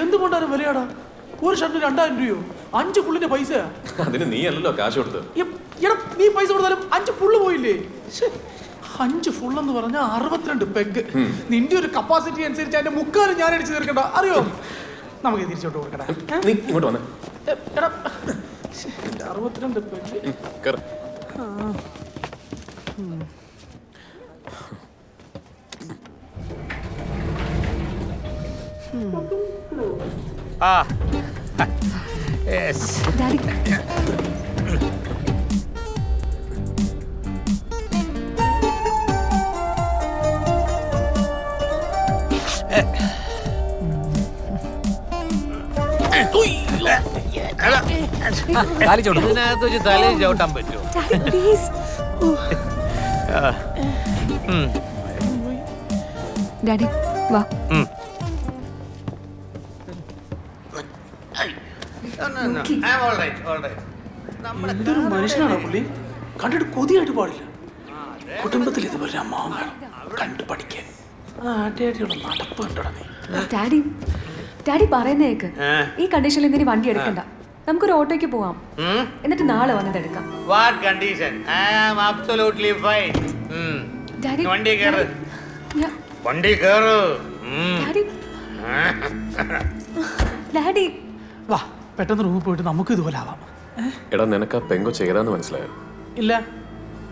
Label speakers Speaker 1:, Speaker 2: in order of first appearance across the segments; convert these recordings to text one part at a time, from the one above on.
Speaker 1: എന്തുകൊണ്ടാണ് വിലയാടാ? ഒരു ഷർട്ടിന് 2000 രൂപയോ? 5 ഫുള്ളിന്റെ പൈസ.
Speaker 2: അതിന് നീ അല്ലല്ലോ കാശ് കൊടുത്ത്.
Speaker 1: നീ പൈസ കൊടുത്താലും 5 ഫുള്ള് പോയില്ലേ? 5 ഫുൾ എന്ന് പറഞ്ഞാൽ 62 പെഗ്. നിന്റെ ഒരു കപ്പാസിറ്റി അനുസരിച്ച് അതിന്റെ മുക്കാലും ഞാൻ അടിച്ചു തീർക്കണ്ട, അറിയോ? നമുക്ക് തിരിച്ചോട്ട് കൊടുക്കടാ.
Speaker 2: നീ ഇങ്ങോട്ട് വന്നേ.
Speaker 1: 62 പെഗ്.
Speaker 3: Yes.
Speaker 4: Daddy.
Speaker 3: ഇതിനകത്ത് വെച്ച് തലയിൽ ചവിട്ടാൻ പറ്റുമോ?
Speaker 4: Daddy, please. Daddy, വാ.
Speaker 1: എന്തൊരു മനുഷ്യനാണോ പുള്ളി? കണ്ടിട്ട് കൊതിയായിട്ട് പാടില്ല. കുടുംബത്തിൽ ഇതുപോലെ അമ്മാവൻ വേണം കണ്ടു പഠിക്കാൻ. നടപ്പ് കണ്ടോടാ നീ.
Speaker 4: ഡാഡി പറയുന്നേക്ക്. ഈ കണ്ടീഷനിൽ എന്തിനു വണ്ടി എടുക്കണ്ട, നമുക്കൊരു ഓട്ടോയ്ക്ക് പോവാം, എന്നിട്ട് നാളെ വന്നത് എടുക്കാം.
Speaker 3: What condition? I am absolutely fine.
Speaker 4: Daddy
Speaker 3: വണ്ടി കേറ്, വണ്ടി കേറ്.
Speaker 4: ഡാഡി
Speaker 1: വാ, പെട്ടെന്ന് റൂമിൽ പോയിട്ട് നമുക്ക് ഇതുപോലെ ആവാം.
Speaker 2: എടാ, നിനക്ക് ആ പെങ്കോ ചെയ്താന്ന് മനസ്സിലായോ?
Speaker 1: ഇല്ല.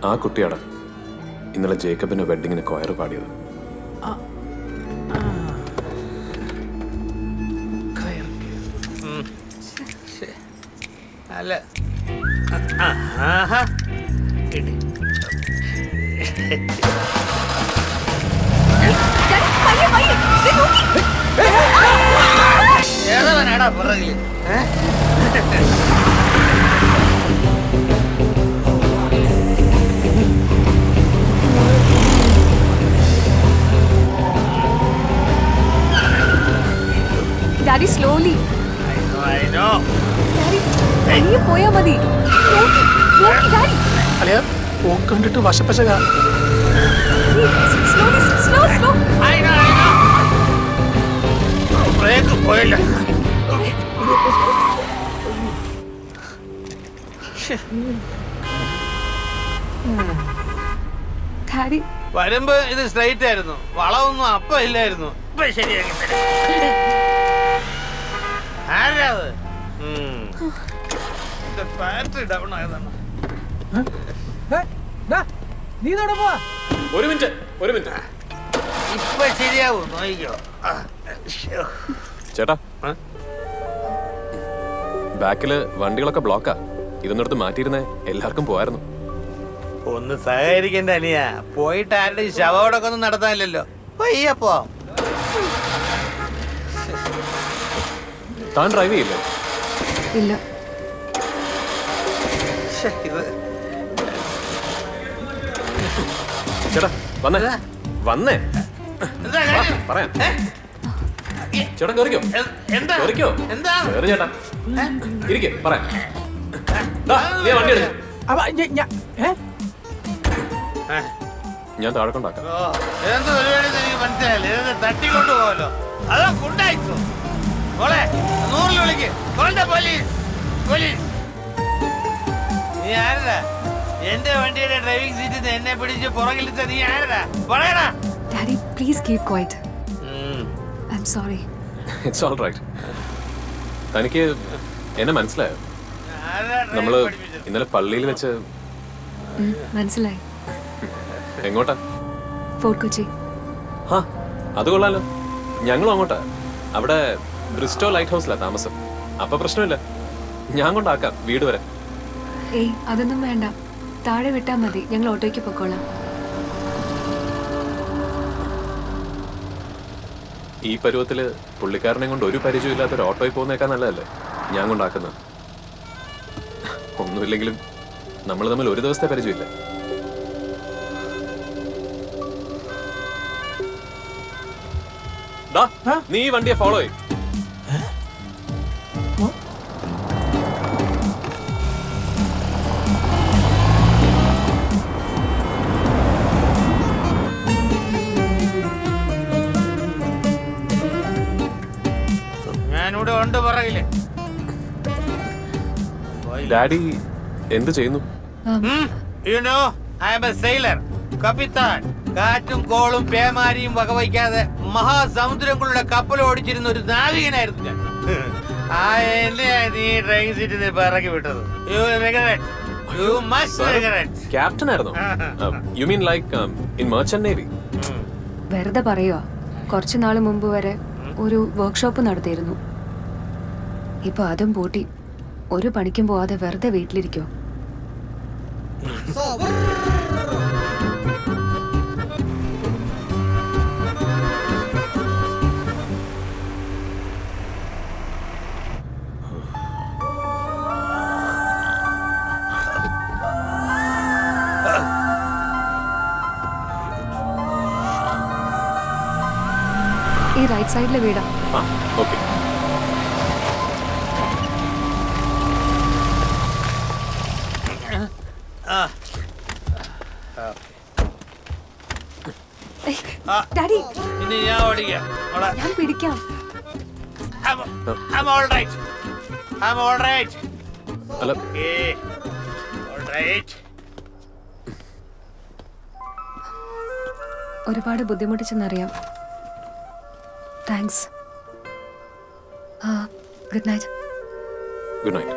Speaker 2: ആ കുട്ടിയാടാ ഇന്നലെ ജേക്കബിന്റെ വെഡിങ്ങിന് കൊയർ പാടിയത്.
Speaker 3: അല്ല, ഏതാ പുറകില്?
Speaker 4: Daddy slowly.
Speaker 3: I know.
Speaker 4: Daddy പോയാ മതി. ഡാഡി
Speaker 1: കണ്ടിട്ട് വശപ്പശക.
Speaker 3: ബ്രേക്ക് പോയില്ല.
Speaker 4: ഡാഡി
Speaker 3: വരുമ്പോ ഇത് സ്ട്രൈറ്റ് ആയിരുന്നു, വളവൊന്നും അപ്പൊ ഇല്ലായിരുന്നു. ഇപ്പൊ ശരിയാക്കി ആരാത്? ബാറ്ററി ഡൗൺ ആയതാണ്.
Speaker 1: നീ പോവാ.
Speaker 2: ഒരു മിനിറ്റ്.
Speaker 3: ഇപ്പൊ ശരിയാവും, നോക്കിക്കോ.
Speaker 2: ചേട്ടാ, ബാക്കില് വണ്ടികളൊക്കെ ബ്ലോക്കാ. ഇതൊന്നെടുത്ത് മാറ്റിയിരുന്നേ എല്ലാവർക്കും പോയായിരുന്നു.
Speaker 3: ഒന്ന് സഹകരിക്കണ്ട അനിയ, പോയിട്ട് ആരുടെ ശവോടൊക്കെ ഒന്നും നടത്താനില്ലല്ലോ. പയ്യപ്പോ
Speaker 2: താൻ ഡ്രൈവ് ചെയ്യില്ലേ?
Speaker 4: ഇല്ല.
Speaker 2: ചേട്ടാ വന്നേ പറയാം. ചേട്ടാ കേറിക്കോ. കേറിക്കോ. കേറി ചേട്ടാ. ഇരിക്കേ പറയാം. നീ വണ്ടി എടുക്ക. ഞാൻ താഴെ കൊണ്ടാക്കാം.
Speaker 3: എന്ത് പരിപാടി എനിക്ക് മനസ്സിലായില്ല. ഇതൊന്ന് തട്ടിക്കൊണ്ടു പോവല്ലോ. അതോ കൊണ്ടായിക്കോ. മോളെ 100 വിളിക്ക്. പോലീസ്. നീ ആരടാ? എന്റെ വണ്ടിയുടെ ഡ്രൈവിംഗ് സീറ്റിൽ എന്നെ പിടിച്ച് പുറകിലിട്ട നീ ആരടാ? പറയടാ.
Speaker 4: Daddy please keep quiet. I am sorry.
Speaker 2: It's all right. തനിക്ക് എന്നെ മനസ്സിലായോ? നമ്മള് ഇന്നലെ പള്ളിയിൽ വെച്ച്.
Speaker 4: മനസ്സിലായി.
Speaker 2: എങ്ങോട്ടാ?
Speaker 4: ഫോർട്ട് കൊച്ചി.
Speaker 2: അത് കൊള്ളാലോ. ഞങ്ങളും അങ്ങോട്ടാ. അവിടെ ബ്രിസ്റ്റോ ലൈറ്റ് ഹൗസിലാ താമസം. അപ്പൊ പ്രശ്നമില്ല, ഞാൻ കൊണ്ടാക്കാം വീട് വരെ.
Speaker 4: ഏയ് അതൊന്നും വേണ്ട, താഴെ വിട്ടാ മതി, ഞങ്ങൾ ഓട്ടോയ്ക്ക് പൊക്കോളാം.
Speaker 2: ഈ പരുവത്തില് പുള്ളിക്കാരനെ കൊണ്ട് ഒരു പരിചയമില്ലാത്തൊരു ഓട്ടോയിൽ പോകുന്നേക്കാൾ നല്ലതല്ലേ ഞാൻ കൊണ്ടാക്കുന്നത്. ഒന്നുമില്ലെങ്കിലും നമ്മൾ തമ്മിൽ ഒരു ദിവസത്തെ പരിചയമില്ല. നീ ഈ വണ്ടിയെ ഫോളോ ചെയ്യും.
Speaker 3: ഉണ്ട് പുറകില്.
Speaker 2: ഡാഡി എന്ത് ചെയ്യുന്നു?
Speaker 3: You know, I am a sailor, കപ്പിത്താൻ. കാറ്റും കോളും പേമാരിയും വകവയ്ക്കാതെ മഹാസമുദ്രങ്ങളുടെ കപ്പൽ ഓടിച്ചിരുന്ന ഒരു നാവികനായിരുന്നു ഞാൻ. എന്നെയാ നീ ട്രെയിൻ സീറ്റിൽ നിന്ന് ഇറക്കി വിട്ടത്. You will regret. You must regret.
Speaker 2: Captain ആയിരുന്നോ? You mean like in merchant navy?
Speaker 4: വെറുതെ പറയുക. കുറച്ചു നാൾ മുമ്പ് വരെ ഒരു വർക്ക്ഷോപ്പ് നടത്തിയിരുന്നു. ഇപ്പൊ അതും പൂട്ടി. ഒരു പണിക്കും പോവാതെ വെറുതെ വീട്ടിലിരിക്കോ? ഈ റൈറ്റ് സൈഡിലെ വീടാ.
Speaker 2: ആ ഓക്കെ.
Speaker 4: ഡാഡി
Speaker 3: ഇനി ഞാൻ ഓടിക്കാം. മോളെ.
Speaker 4: ഞാൻ പിടിക്കാം.
Speaker 3: I'm all right. I'm all right.
Speaker 2: അല്ല
Speaker 3: Okay. All right.
Speaker 4: ഒരുപാട് ബുദ്ധിമുട്ടിച്ചെന്നറിയാം. Thanks. Good night.
Speaker 2: Good night.